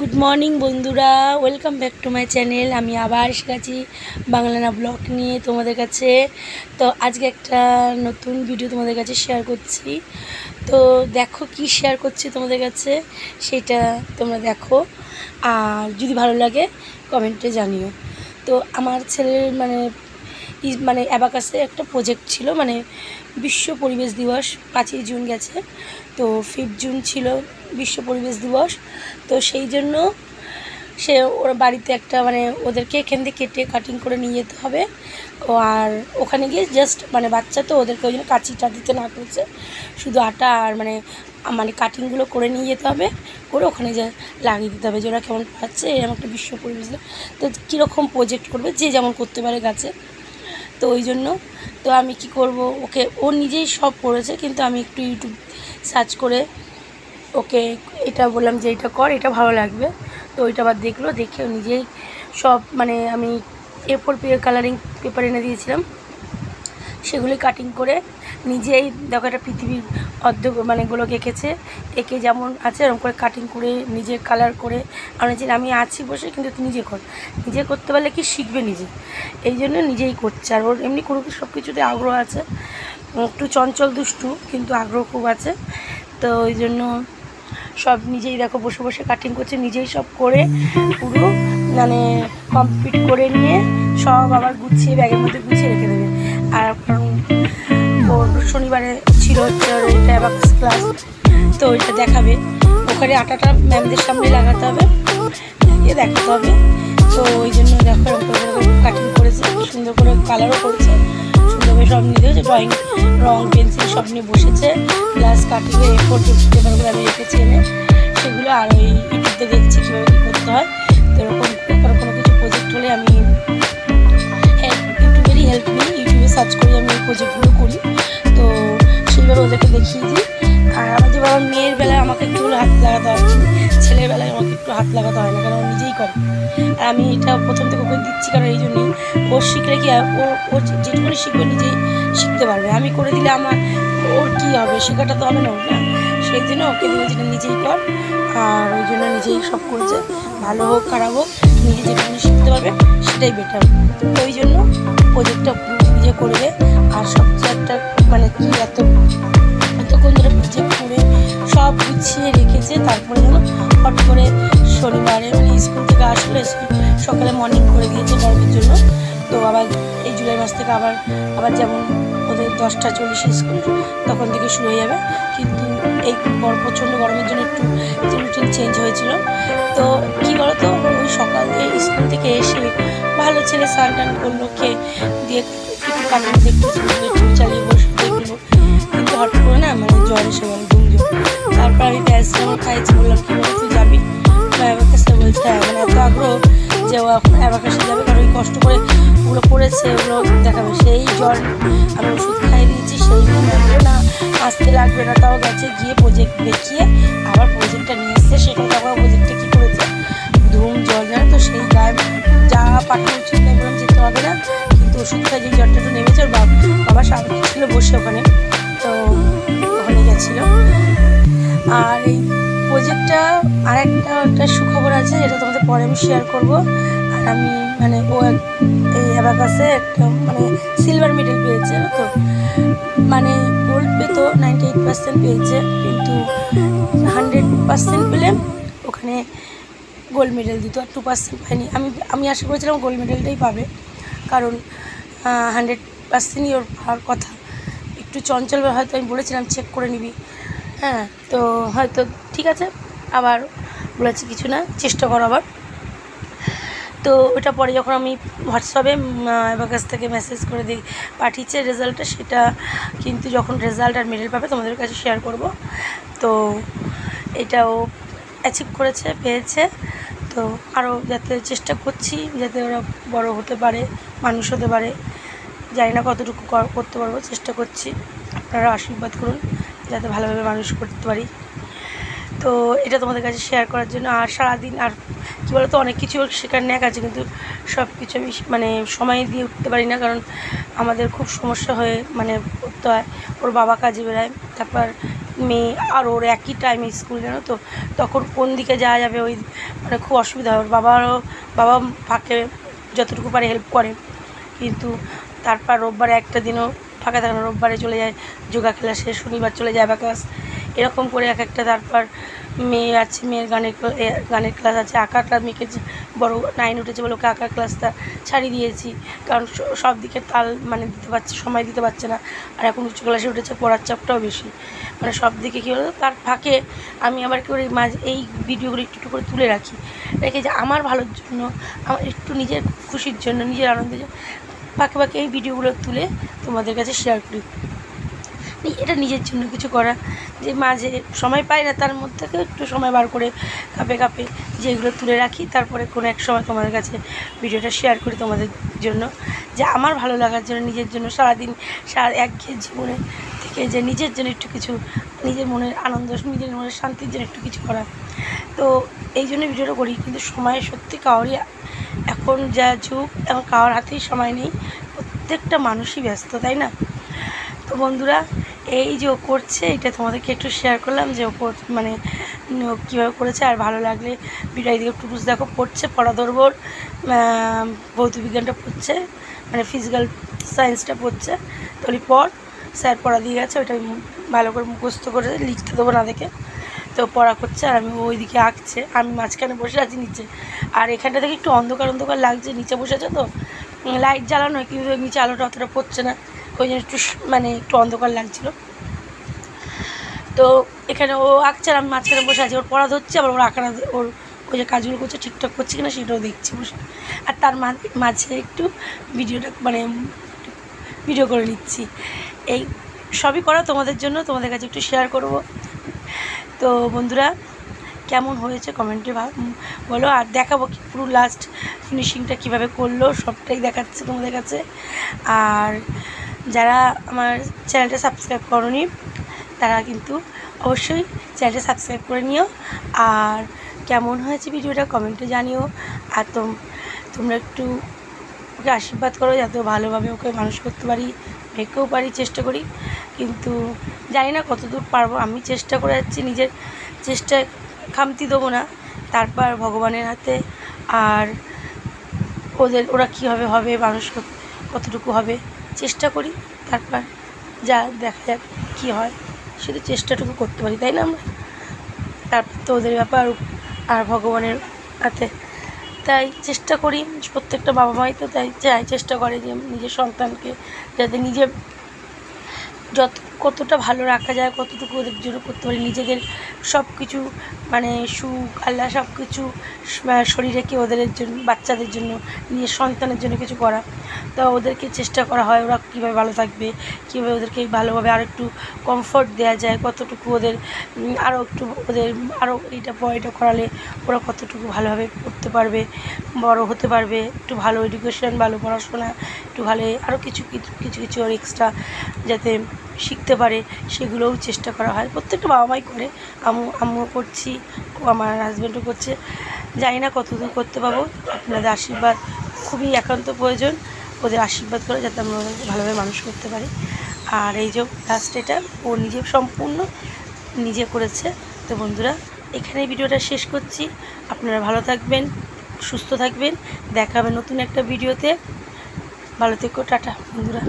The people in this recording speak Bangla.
গুড মর্নিং বন্ধুরা, welcome back to my channel. আমি আবার এসে গেছি বাংলানা ব্লগ নিয়ে তোমাদের কাছে। তো আজকে একটা নতুন ভিডিও তোমাদের কাছে শেয়ার করছি। তো দেখো কি শেয়ার করছি তোমাদের কাছে, সেটা তোমরা দেখো, আর যদি ভালো লাগে কমেন্টে জানিও। তো আমার ছেলের মানে অ্যাবাকাসে একটা প্রজেক্ট ছিল, মানে বিশ্ব পরিবেশ দিবস 5ই জুন গেছে, তো 5 জুন ছিল বিশ্ব পরিবেশ দিবস। তো সেই জন্য সে ওর বাড়িতে একটা মানে ওদেরকে এখান থেকে কেটে কাটিং করে নিয়ে যেতে হবে। আর ওখানে গিয়ে জাস্ট মানে বাচ্চা তো ওদেরকে ওই জন্য কাঁচিটা দিতে না করেছে, শুধু আটা আর মানে কাটিংগুলো করে নিয়ে যেতে হবে, করে ওখানে যা লাগিয়ে দিতে হবে যে ওরা কেমন পাচ্ছে এরকম একটা বিশ্ব পরিবেশ। তো কীরকম প্রজেক্ট করবে যে যেমন করতে পারে গাছে, তো ওই জন্য তো আমি কি করব, ওকে ও নিজেই সব করেছে, কিন্তু আমি একটু ইউটিউব সার্চ করে ওকে এটা বললাম যে এটা কর, এটা ভালো লাগবে। তো ওইটা আবার দেখলো, দেখে নিজেই সব মানে আমি A4 কালারিং পেপার এনে দিয়েছিলাম, সেগুলি কাটিং করে নিজেই দেখো একটা পৃথিবীর অর্ধেক গুলোকে এঁকেছে, এঁকে যেমন আছে এরকম করে কাটিং করে নিজে কালার করে আমি আছি বসে, কিন্তু তুই নিজে কর, নিজে করতে পারলে কি শিখবে নিজে, এই জন্য নিজেই করছে। আর ওর এমনি কোনো সব কিছুতে আগ্রহ আছে, একটু চঞ্চল দুষ্টু কিন্তু আগ্রহ খুব আছে। তো ওই জন্য সব নিজেই দেখো বসে বসে কাটিং করছে, নিজেই সব করে পুরো মানে কমপ্লিট করে নিয়ে সব আবার গুছিয়ে ব্যাগের মধ্যে গুছিয়ে রেখে দেবে। আর ওর শনিবারে ছিল হচ্ছে এটা অ্যাবাকাস ক্লাস, তো ওইটা দেখাবে, ওখানে আটাটা ম্যামদের সামনে লাগাতে হবে, লাগিয়ে দেখাতে হবে। তো ওই জন্য দেখো এরকম কাটিং করেছে, সুন্দর করে কালারও করেছে, সুন্দর করে সব নিয়ে দিয়েছে, ড্রয়িং রং পেন্সিল সব নিয়ে বসেছে, প্লাস কাটিংয়ে A4 পেপারগুলো আমি রেখেছি এনে সেগুলো, আর ওই ইউটিউবতে দেখছি কীভাবে কী করতে হয়। তো এরকম কোনো কিছু প্রজেক্ট হলে আমি ইউটিউবেরই হেল্প নিই, ইউটিউবে সার্চ করি আমি এই প্রজেক্টগুলো করি, তো সেইভাবে ওদেরকে দেখিয়ে দিই। আর আমার যে বাবা মেয়ের বেলায় আমাকে একটু হাত লাগাতে হয়, ছেলের বেলায় আমাকে একটু হাত লাগাতে হয় না, কারণ ও নিজেই করে। আর আমি এটা প্রথম থেকে ওকে দিচ্ছি, কারণ এই জন্যই ওর শিখলে কি ও যেটুকুনি শিখবে নিজেই শিখতে পারবে, আমি করে দিলে ওর কী হবে, শেখাটা তো হবে না ওর, না, সেই জন্য ওকে দিয়ে যেটা নিজেই কর। আর ওই জন্য নিজেই সব করেছে, ভালো হোক খারাপ হোক নিজে যেটুকুনি শিখতে পারবে সেটাই বেটার। তো ওই জন্য প্রজেক্টটা নিজে করবে। আর সবচেয়ে একটা মানে কি এতক্ষণ ধরে প্রজেক্ট করে সব গুছিয়ে রেখেছে, তারপরে যেন হট করে শনিবারে মানে স্কুল থেকে আসলে সকালে মর্নিং করে দিয়েছে গরমের জন্য। তো আবার এই জুলাই মাস থেকে আবার যেমন ওদের 10টা 40 স্কুল, তখন থেকে শুরু হয়ে যাবে, কিন্তু এই প্রচণ্ড গরমের জন্য একটু রুটিন চেঞ্জ হয়েছিল। তো কী বলতো, ওই সকালে স্কুল থেকে এসে ভালো ছেলে স্নান টান করলো, খেয়ে দিয়ে একটু কার্টুন দেখতেছিল, একটু চালিয়ে বসে দেখলো, কিন্তু হট করে না মানে জ্বর এসে গেল, ঘুমঝুম। তারপর আমি প্যারাসিটামল খাইছি, বললাম কী বলো তুই যাবি অ্যাবাকাসে, বলছে হ্যাঁ, মানে এত আগ্রহ যে ও এখন অ্যাবাকাসে যাবে, কারণ ওই কষ্ট করে ওগুলো পড়েছে, ওগুলো দেখাবে। সেই জ্বর আমি ওষুধ খাইয়ে দিয়েছি, সেই নিয়ে না আসতে লাগবে না, তাও গেছে, গিয়ে প্রজেক্ট দেখিয়ে আবার প্রজেক্টটা নিয়ে এসছে। সেটা তারপর প্রজেক্টটা কী করেছে, ধুম জ্বর জানে তো, সেই গায়ে যা পাঠানো উচিত না, বললাম যেতে হবে না, কিন্তু ওষুধ খাই যে জ্বরটা একটু নেমেছে, ওর বাবা সামনে ছিল বসে ওখানে, তো ওখানে গেছিলো। আর এই প্রজেক্টটা একটা সুখবর আছে, যেটা তোমাদের পরে আমি শেয়ার করবো। আর আমি মানে ও এই অ্যাবাকাসে একটা মানে সিলভার মেডেল পেয়েছে, তো মানে গোল্ড পেতো 98% পেয়েছে, কিন্তু 100% পেলে ওখানে গোল্ড মেডেল দিত, আর 2% পায়নি। আমি আশা করেছিলাম গোল্ড মেডেলটাই পাবে, কারণ 100%ই ওর পাওয়ার কথা। একটু চঞ্চল হয়তো আমি বলেছিলাম চেক করে নিবি, হ্যাঁ, তো হয়তো ঠিক আছে, আবার বলেছি কিছু না, চেষ্টা করো আবার। তো ওটা পরে যখন আমি হোয়াটসঅ্যাপে অ্যাবাকাস থেকে মেসেজ করে পাঠিয়েছে রেজাল্টটা, সেটা কিন্তু যখন রেজাল্ট আর মেডেল পাবে তোমাদের কাছে শেয়ার করব। তো এটাও অ্যাচিভ করেছে, পেয়েছে। তো আরও যাতে চেষ্টা করছি যাতে ওরা বড় হতে পারে, মানুষ হতে পারে, জানি না কতটুকু করতে পারবো, চেষ্টা করছি, আপনারা আশীর্বাদ করুন যাতে ভালোভাবে মানুষ করতে পারি। তো এটা তোমাদের কাছে শেয়ার করার জন্য। আর সারাদিন আর কী বলো তো, অনেক কিছু শেখার ন্যাক আছে, কিন্তু সব কিছু আমি মানে সময় দিয়ে উঠতে পারি না, কারণ আমাদের খুব সমস্যা হয়ে মানে করতে হয়। ওর বাবা কাজে বেরোয়, তারপর মেয়ে আর ওর একই টাইমে স্কুল, জানো তো, তখন কোন দিকে যাওয়া যাবে, ওই মানে খুব অসুবিধা হয়। ওর বাবা ফাঁকে যতটুকু পারে হেল্প করে, কিন্তু তারপর রোববারে একটা দিনও ফাঁকা থাকে না, রোববারে চলে যায় যোগা ক্লাসে, শনিবার চলে যায় অ্যাবাকাস, এরকম করে এক একটা। তারপর মেয়ে আছে, মেয়ের গানের ক্লাস আছে, আঁকার ক্লাস, মেয়েকে বড় 9 উঠেছে বলে ওকে আঁকার ক্লাসটা ছাড়িয়ে দিয়েছি, কারণ সব দিকে তাল মানে দিতে পারছে, সময় দিতে পারছে না। আর এখন উচ্চ ক্লাসে উঠেছে, পড়ার চাপটাও বেশি, মানে সব দিকে কী বলতো। তার ফাঁকে আমি আবার কী করে এই ভিডিওগুলো একটু একটু করে তুলে রাখি, রেখে যে আমার ভালোর জন্য, আমার একটু নিজের খুশির জন্য, নিজের আনন্দের জন্য ফাঁকে ফাঁকে এই ভিডিওগুলো তুলে তোমাদের কাছে শেয়ার করি। এটা নিজের জন্য কিছু করা, যে মাঝে সময় পাই না, তার মধ্যে থেকে একটু সময় বার করে কাপে যেগুলো তুলে রাখি, তারপরে কোনো এক সময় তোমাদের কাছে ভিডিওটা শেয়ার করি তোমাদের জন্য, যে আমার ভালো লাগার জন্য, নিজের জন্য, সারাদিন একঘেয়ে জীবনে থেকে যে নিজের জন্য একটু কিছু, নিজের মনের আনন্দ, নিজের মনের শান্তির জন্য একটু কিছু করা। তো এই জন্য ভিডিওটা করি, কিন্তু সময় সত্যি কারোরই এখন যা যুগ, এখন কারোর হাতেই সময় নেই, প্রত্যেকটা মানুষই ব্যস্ত, তাই না? তো বন্ধুরা, এই যে ও করছে, এটা তোমাদেরকে একটু শেয়ার করলাম যে ও মানে কীভাবে করেছে। আর ভালো লাগলে ভিডিও দিকে টুটুস দেখো, পড়ছে, পড়া ধরবো, ভৌতবিজ্ঞানটা পড়ছে, মানে ফিজিক্যাল সায়েন্সটা পড়ছে, তাহলে স্যার পড়া দিয়ে গেছে, ওইটা ভালো করে মুখস্থ করে লিখতে দেবো না দেখে, তো পড়া করছে, আর আমি ওইদিকে আঁকছে, আমি মাঝখানে বসে আছি নিচে। আর এখানটা থেকে একটু অন্ধকার লাগছে, নিচে বসে আছে তো, লাইট জ্বালানো, কিন্তু নিচে আলোটা অতটা পড়ছে না, ওই জন্য একটু মানে একটু অন্ধকার লাগছিলো। তো এখানে ও আঁকছে, আমি মাঝখানে বসে আছি, ওর পড়া ধরছে, আবার ওর আঁকাটা, ওই যে কাজগুলো করছে ঠিকঠাক করছে কিনা সেটাও দেখছি বসে, আর তার মাঝে একটু ভিডিওটা মানে ভিডিও করে নিচ্ছি। এই সবই করা তোমাদের জন্য, তোমাদের কাছে একটু শেয়ার করব। তো বন্ধুরা, কেমন হয়েছে কমেন্টে বলো, আর দেখাবো কি পুরো লাস্ট ফিনিশিংটা কীভাবে করলো, সবটাই দেখাচ্ছে তোমাদের কাছে। আর যারা আমার চ্যানেলটা সাবস্ক্রাইব করোনি, তারা কিন্তু অবশ্যই চ্যানেলটা সাবস্ক্রাইব করে নিও। আর কেমন হয়েছে ভিডিওটা কমেন্টে জানিও। আর তোমরা একটু ওকে আশীর্বাদ করো, যাতে ভালোভাবে ওকে মানুষ করতে পারি, মেয়েকেও পারি, চেষ্টা করি, কিন্তু জানি না কতদূর পারবো। আমি চেষ্টা করে যাচ্ছি, নিজের চেষ্টায় খামতি দেবো না, তারপর ভগবানের হাতে। আর ওরা কীভাবে হবে, মানুষ কতটুকু হবে চেষ্টা করি, তারপর যা দেখা যাক কী হয়, শুধু চেষ্টাটুকু করতে পারি, তাই না? আমরা তারপর তো ওদের ব্যাপার আর ভগবানের হাতে। তাই চেষ্টা করি, প্রত্যেকটা বাবা মাই তো তাই চেষ্টা করে যে নিজের সন্তানকে যাতে কতটা ভালো রাখা যায়, কতটুকু ওদের জন্য করতে পারি, নিজেদের সব কিছু মানে সুখ আল্লাহ সব কিছু শরীরে রেখে ওদের জন্য, বাচ্চাদের জন্য, নিজের সন্তানের জন্য কিছু করা। তো ওদেরকে চেষ্টা করা হয় ওরা কীভাবে ভালো থাকবে, কীভাবে ওদেরকে ভালোভাবে আরও একটু কমফোর্ট দেওয়া যায়, কতটুকু ওদের আরও এটা করালে ওরা কতটুকু ভালোভাবে পড়তে পারবে, বড় হতে পারবে, একটু ভালো এডুকেশন, ভালো পড়াশোনা, একটু ভালো আরও কিছু ওর এক্সট্রা যাতে শিখতে পারে, সেগুলোও চেষ্টা করা হয়। প্রত্যেকটা বাবা মাই করে, আমিও করছি, ও আমার হাজব্যান্ডও করছে। জানি না কতদূর করতে পারবো, আপনাদের আশীর্বাদ খুবই একান্ত প্রয়োজন, ওদের আশীর্বাদ করে যাতে আমরা ভালোভাবে মানুষ করতে পারি। আর এই যে লাস্ট এটা ও নিজে সম্পূর্ণ নিজে করেছে। তো বন্ধুরা, এখানে ভিডিওটা শেষ করছি। আপনারা ভালো থাকবেন, সুস্থ থাকবেন, দেখা হবে নতুন একটা ভিডিওতে। ভালো থেকো, টাটা বন্ধুরা।